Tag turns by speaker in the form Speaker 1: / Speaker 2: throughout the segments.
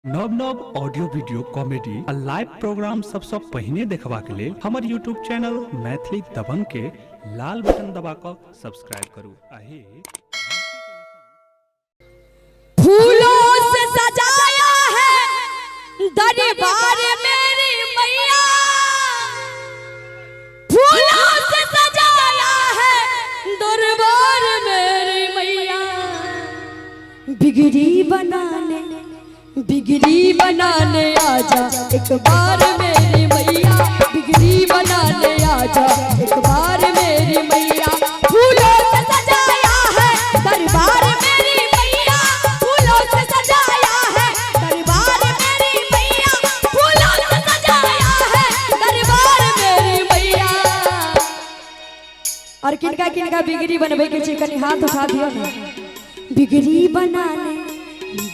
Speaker 1: नव नव audio video comedy आ लाइव प्रोग्राम सबसे पहले देखबा के लिए हमारे यूट्यूब चैनल मैथिली दबंग के लाल बटन दबाकर सब्सक्राइब करू।
Speaker 2: फूलों से सजाया है दरबार मेरी मैया, फूलों से सजाया है दरबार मेरी मैया। बिगड़ी बनाने आजा एक बार मेरी मैया, बिगड़ी बनाने आजा एक बार मेरी मैया। फूलों से सजाया है दरबार मेरी मैया, फूलों से सजाया है दरबार मेरी मैया, फूलों से सजाया है दरबार मेरी मैया। और किनका बिगड़ी बनबे के छै कनी हाथ उठा दियो ना। बिगड़ी बनाने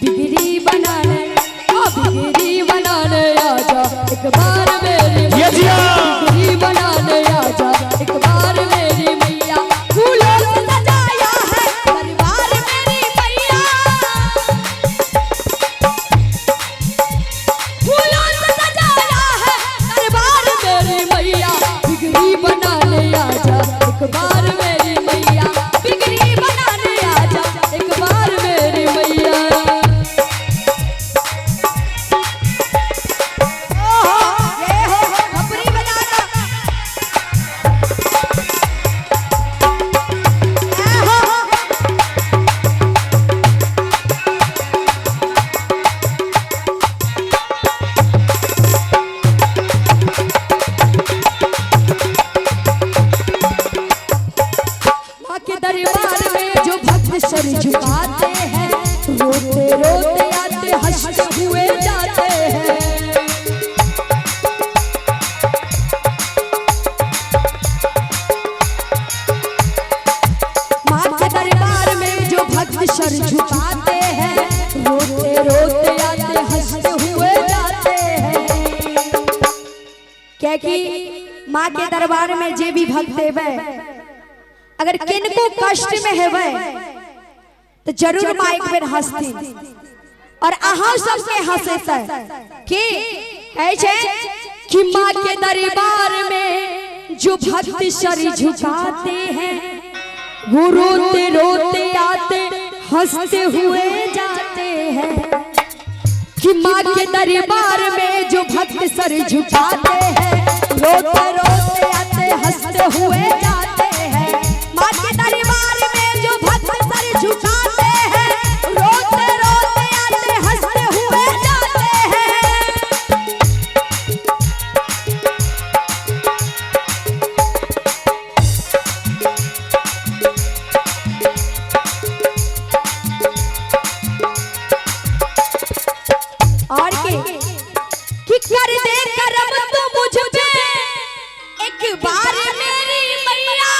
Speaker 2: बिगड़ी बनाने आजा एक बार मेरी मैया, बिगड़ी बनाने आजा एक बार मेरी मैया। फूलों से सजाया है दरबार मेरी मैया, फूलों से सजाया है दरबार मेरी मैया। बिगड़ी बनाने आजा एक बार मेरी मैया, बिगड़ी बनाने आजा एक बार मेरी मैया। दरबार में जो भक्त सर झुकाते हैं, रोते रोते आते हंसते हुए जाते हैं। मां के दरबार में जो भक्त सर झुकाते हैं, रोते रोते आते हंसते हुए जाते हैं। क्या कि मां के दरबार में जे भी भक्त हेबे अगर किनको कष्ट में हेबे तो जरूर मां एक बेर हंसती और अहां सबके हंसेता कि है छे कि मां के दरबार में जो भक्त सर झुकाते हैं, वो रोते रोते आते हंसते हुए जाते हैं। कि मां के दरबार में जो भक्त सर झुकाते हैं, रोते रोते आते हंसते हुए जाते हैं। मां के दरबार में जो भक्त सर झुकाते हैं, रोते रोते आते हंसते हुए जाते हैं। और कि कर दे करम तू मुझ पे एक बार मेरी मैया,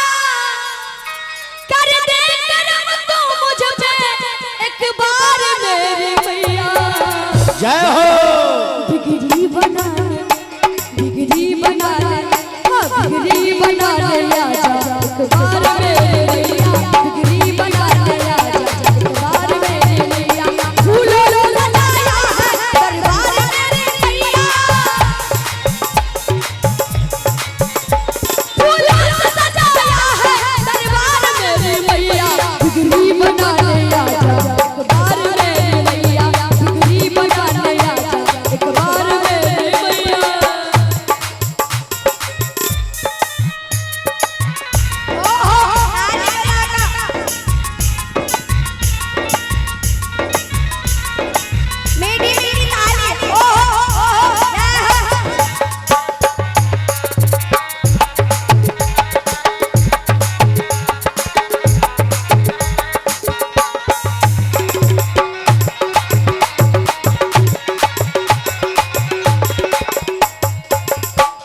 Speaker 2: कर दे करम तू मुझ पे एक बार मेरी मैया।
Speaker 3: जय हो।
Speaker 2: बिगड़ी बनाने बिगड़ी बनाने आजा एक बार मेरी मैया, बिगड़ी बनाने आजा एक बार मेरी मैया। फूलों से सजाया है दरबार मेरी मैया, फूलों से सजाया है दरबार मेरी मैया। बिगड़ी बनाने आजा एक बार मेरी मैया, बिगड़ी बनाने आजा एक बार मेरी मैया। मेरी मेरी ताली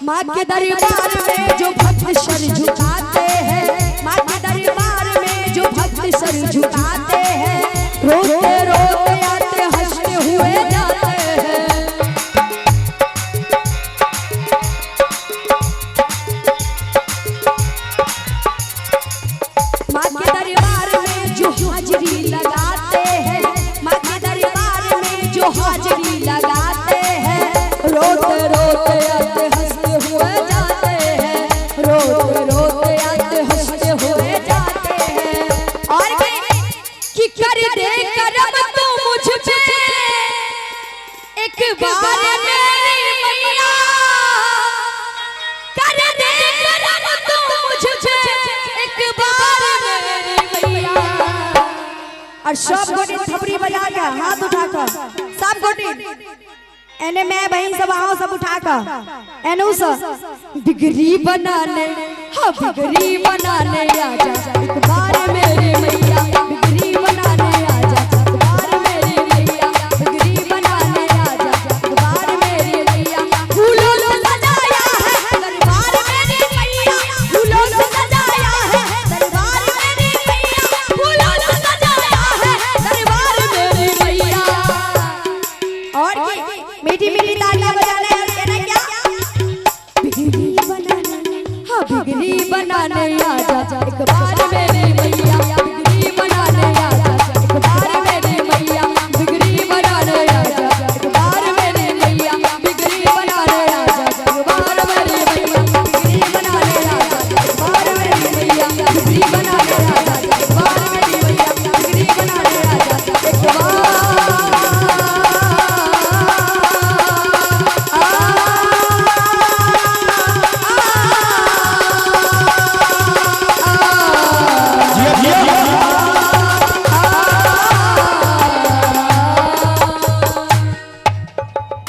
Speaker 2: मां के दरबार में जो भक्त सर झुकाते हैं, मां के दरबार में जो भक्त सर झुकाते हैं, रोते रोते आते हंसते हुए जाते हैं। मां के दरबार में जो हाजिरी लगाते हैं, मां के दरबार में जो हाजिरी लगाते हैं, रोते रोते आते हंसते हुए जाते हैं, रोते रोते आते हंसते हुए जाते हैं। और कि कर दे करम तू मुझ पे एक बार मेरी मैया, कर दे करम तू मुझ पे एक बार मेरी मैया। और सब गोटी थपड़ी बजा कर हाथ उठाकर सब गोटी एने मैं बहन सब आओ सब उठाकर एनु सा बिगड़ी बनाने, हाँ बिगड़ी बनाने आजा एक बार मेरी मैया, बिगड़ी बनाने आजा एक बार मेरी मैया, बिगड़ी बनाने आजा एक बार मेरी मैया। फूलों से सजाया है दरबार मेरी मैया, फूलों से सजाया है दरबार मेरी मैया, फूलों से सजाया है दरबार मेरी मैया। और मीठी मीठी तालियां बजाना है और कहना क्या, बिगड़ी बनाने, हाँ बिगड़ी बनाने आजा एक बार